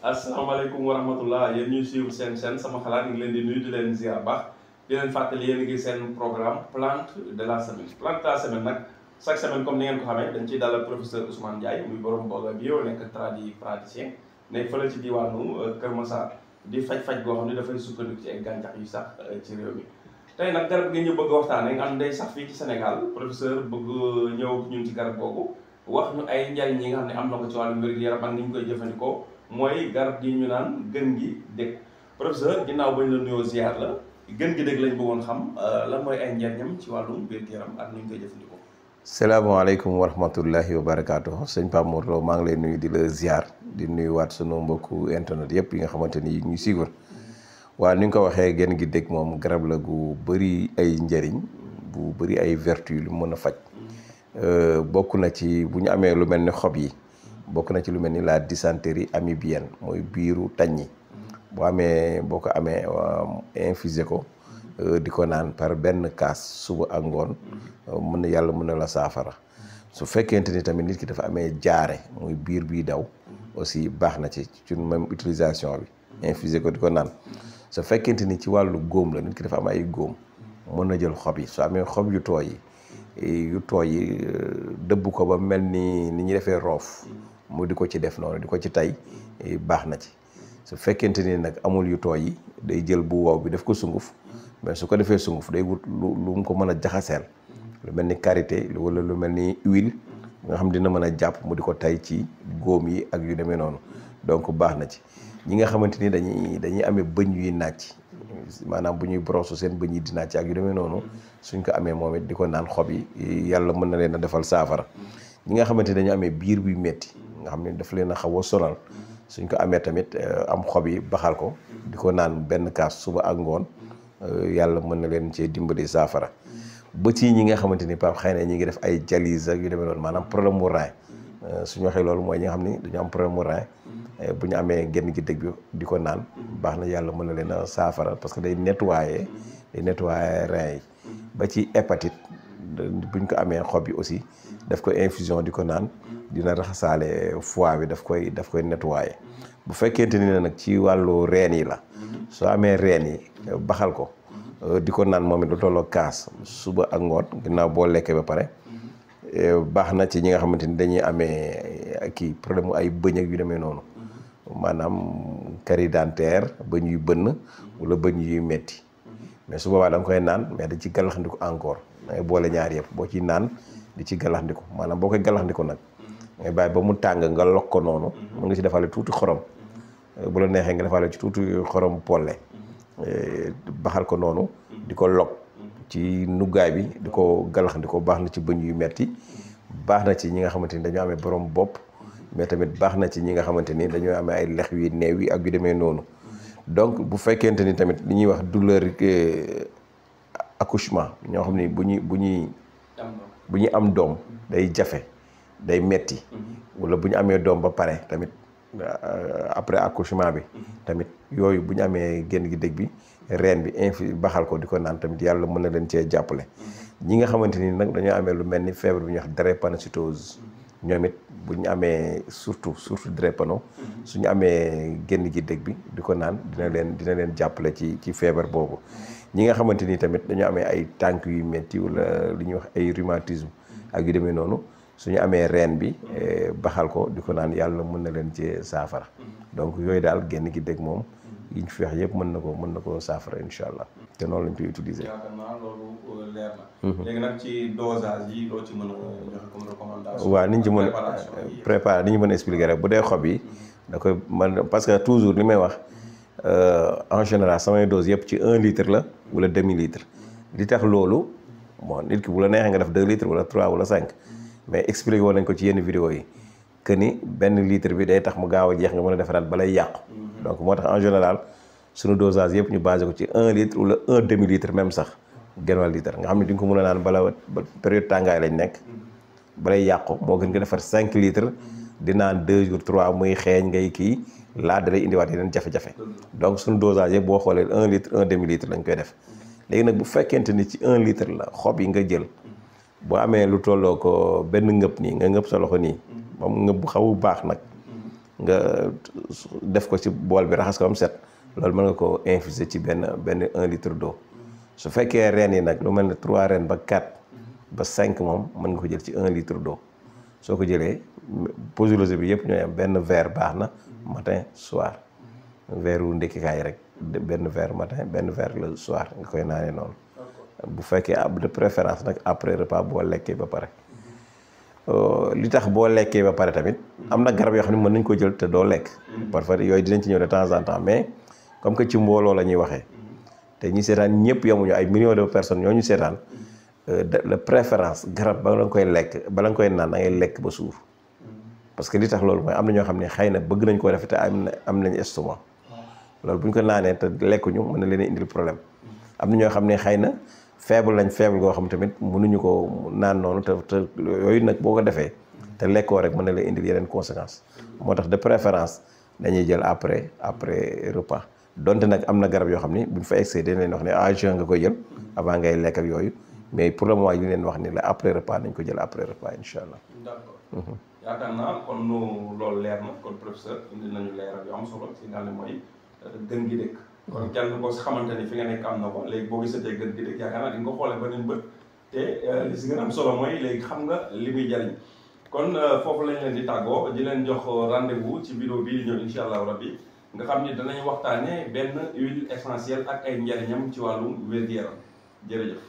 asalaamaaleykum wa rahmatullah yéen ñuy suivre seen chaîne sama xalaat ñu ngi leen di nuyu di leen ziar baax di leen fàttali yéen a ngi seen programme plante de la semaine plante de la semaine nag chaque semaine comme ni ngeen ko xamee dañ ciy dalal professeur Ousmane Ndiaye muy borom Boga bio nekk praticien nekk fële ci diwaanu Kër Massar di faj-faj goo xam ne dafay sukkandiku ci ay gàncax yu sax ci réew mi. tey nag garab gi ñu bëgg waxtaanee nga xam day sax fii ci Sénégal professeur bëgg ñëw ñun ci garab googu wax ñu ay njariñ yi nga xam ne am na ko ci wàllu wér-gu-yaram ak ni ñu koy jëfandikoo. mooy garab gi ñu naan gën gi dëgg professeur ginnaaw bañ la nuyoo ziar la gën gi dëgg lañ bëggoon xam lan mooy ay njariñam ci wàllum wér-gu-yaram ak ni ñu koy jëfandikoo. salaamaaleykum wa rahmatullahi wa barakaatu sëñ Pape Mor Lo maa ngi lay nuyu di la ziar di nuyuwaat sunu mbokku internet yëpp yi nga xamante ni ñu siiwal waaw ni nga ko waxee gën gi dëgg moom garab la gu bëri ay njëriñ bu bëri ay vertu lu mën a faj bokk na ci bu ñu amee lu mel ni xob yi. bokk na ci lu mel ni la dysenterie amibienne mooy biiru taññi boo ko amee infusé ko di ko naan par benn kaas suba ak ngoon yàlla mën na la saafara su fekkente ni tamit nit ki dafa amee jaare muy biir biy daw aussi baax na ci même utilisation bi infusé ko di ko naan su fekkente ni ci wàllu góom la nit ki dafa am ay góom mën na jël xob yi su amee xob yu tooy yi dëbb ko ba mel ni ñuy defee roof mu di ko ci def noonu di ko ci tay baax na ci su fekkente ni nag amul yu tooy yi day jël bu wow bi def ko sunguf mais su ko defee sunguf day wut lu mu ko mën a jaxaseel lu mel ni karité wala lu mel ni huile nga xam dina mën a jàpp mu di ko tay ci góom yi ak yu demee noonu donc baax na ci ñi nga xamante ni dañuy amee bëñ yuy nàcc maanaam bu ñuy brosse seen bëñ yi di nàcc ak yu demee noonu suñ ko amee moom it di ko naan xob yi yàlla mën na leen a defal saafara ñi nga xamante ni dañu amee biir buy metti nga xam ne daf leen a xaw a sonal suñ ko amee tamit am xob yi baxal ko di ko naan benn kaas suba ak ngoon yàlla mën na leen cee dimbali saafara ba ci ñi nga xamante ni Pape xëy na ñi ngi def ay dialyse ak yu demee noonu maanaam problème mu rein suñu waxee loolu mooy ñi nga xam ni dañu am problème mu rein bu ñu amee genn gi dëgg bi di ko naan baax na yàlla mën na leen a saafara parce que day nettoyer rein yi ba ci hépatite buñ ko amee xob yi aussi daf ko infusion di ko naan dina raxasaale foie bi daf koy nettoyer bu fekkente ni nag ci wàllu reen yi la soo amee reen yi baxal ko di ko naan moom it lu tolloo kaas suba ak ngoon ginnaaw boo lekkee ba pare baax na ci ñi nga xamante ni dañuy amee kii problème mu ay bëñ ak yu demee noonu maanaam carie dentaire bëñ yu bënn wala bëñ yuy metti mais su boobaa da nga koy naan mais da ci gàllaxndiku encore da ngay boole ñaar yëpp boo ci naan di ci gàllaxndiku maanaam boo koy gàllaxndiku nag ngay bàyyi ba mu tàng nga lokk ko noonu mën nga ci defaale tuuti xorom bu la neexee nga defaale ci tuuti xorom polle baxal ko noonu di ko lokk ci nuggaay bi di ko gàllaxndiku baax na ci bëñ yu metti baax na ci ñi nga xamante ni dañoo amee borom bopp mais tamit baax na ci ñi nga xamante ni dañoo amee ay lex yu néew yi ak yu demee noonu donc bu fekkente ni tamit li ñuy wax douleur accouchement ñoo xam ni bu ñuy am doom day jafe day metti wala bu ñu amee doom ba pare tamit après accouchement bi tamit yooyu bu ñu amee génn gi dëgg bi reen bi baxal ko di ko naan tamit yàlla mën na leen cee jàppale ñi nga xamante ni nag dañoo amee lu mel ni feebar bi ñuy wax drépanocytose ñoom it bu ñu amee surtout drépano suñu amee génn gi dëgg bi di ko naan dina leen jàppale ci feebar boobu ñi nga xamante ni tamit dañoo amee ay tànk yu metti wala li ñuy wax ay rhumatisme ak yu demee noonu suñu amee reen bi baxal ko di ko naan yàlla mën na leen ci saafara donc yooyu daal génn gi dëgg moom yi ñu fi wax yëpp mën na ko saafara incha allah te noonu lañ koy utiliser. yaakaar naa loolu leer na. léegi nag ci dosage yi loo ci mën a joxe comme recommandation. waaw ni ñu ci mën a préparer ni ñu mën a expliquer rek bu dee xob yi da koy man parce que toujours li may wax en général samay dose yëpp ci 1 litre la wala demi litre li tax loolu bon nit ki bu la neexee nga def 2 litres wala 3 wala 5 mais expliqué woon nañ ko ci yenn vidéo yi que ni benn litre bi day tax mu gaaw a jeex nga mën a defaraat balay yàqu. donc moo tax en général suñu dosage yëpp ñu basé ko ci 1 litre wala 1 demi litre même sax genn wàll litre nga xam ne di nga ko mën a naan bala période tàngaay lañ nekk balay yàqu moo gën nga defar 5 litres di naan 2 jours 3 muy xeeñ ngay kii laa da lay indiwaat yeneen jafe-jafe donc suñu dosage yëpp boo xoolee 1 litre 1 demi litre lañ koy def léegi nag bu fekkente ni ci 1 litre la xob yi nga jël boo amee lu tolloo ko benn ngëpp nii nga ngëpp sa loxo nii moom ngëpp bu xaw baax nag nga def ko ci bool bi raxas ko am set loolu mën nga ko infuser ci benn 1 litre d'eau su fekkee reen yi nag lu mel ne 3 reen ba 4 ba 5 moom mën nga ko jël ci 1 litre d'eau soo ko jëlee posologie bi yëpp ñooy am benn verre baax na matin soir verre wu ndékkikaay rek benn verre matin benn verre le soir nga koy naanee noonu bu fekkee de préférence nag après repas boo lekkee ba pare li tax boo lekkee ba pare tamit am na garab yoo xam ne mën nañ ko jël te doo lekk parfois yooyu dinañ ci ñëw de temps en temps mais comme que ci mbooloo la ñuy waxee te ñi seetaan ñëpp yamuñu ay millions de personnes ñoo ñu seetaan de préférence garab bala nga koy lekk bala nga koy naan da ngay lekk ba suur parce que li tax loolu mooy am na ñoo xam ne xëy na bëgg nañ koo def te am nañ estomac loolu bu ñu ko naanee te lekkuñu mën na leen indil problème am na ñoo xam ne xëy na faible goo xam tamit mënuñu ko naan noonu te yooyu nag boo ko defee te lekkoo rek mën na leen indil yeneen conséquences moo tax de préférence dañuy jël après repas donte nag am na garab yoo xam ni buñ fa excès dañ leen wax ne à jeun nga koy jël avant ngay lekk ak yooyu mais pour le moment ñu leen wax ni la après repas nañ ko jël après repas incha allah. d'accord yaakaar naa kon loolu leer na kon professeur indi nañu leeral yu am solo si nga ne mooy gën gi dëkk. kon kenn boo si xamante ni fi nga nekk am na ko léegi boo gisatee gën gi dëkk yaakaar naa di nga ko xoolee beneen bët te li si gën a am solo mooy léegi xam nga li muy jariñ kon foofu lañ leen di tàggoo di leen jox rendez-vous ci vidéo bii di ñëw incha allah rabbi nga xam ni danañ waxtaanee benn huile essentielle ak ay njariñam ci wàllu wér-gu-yaram jërëjëf.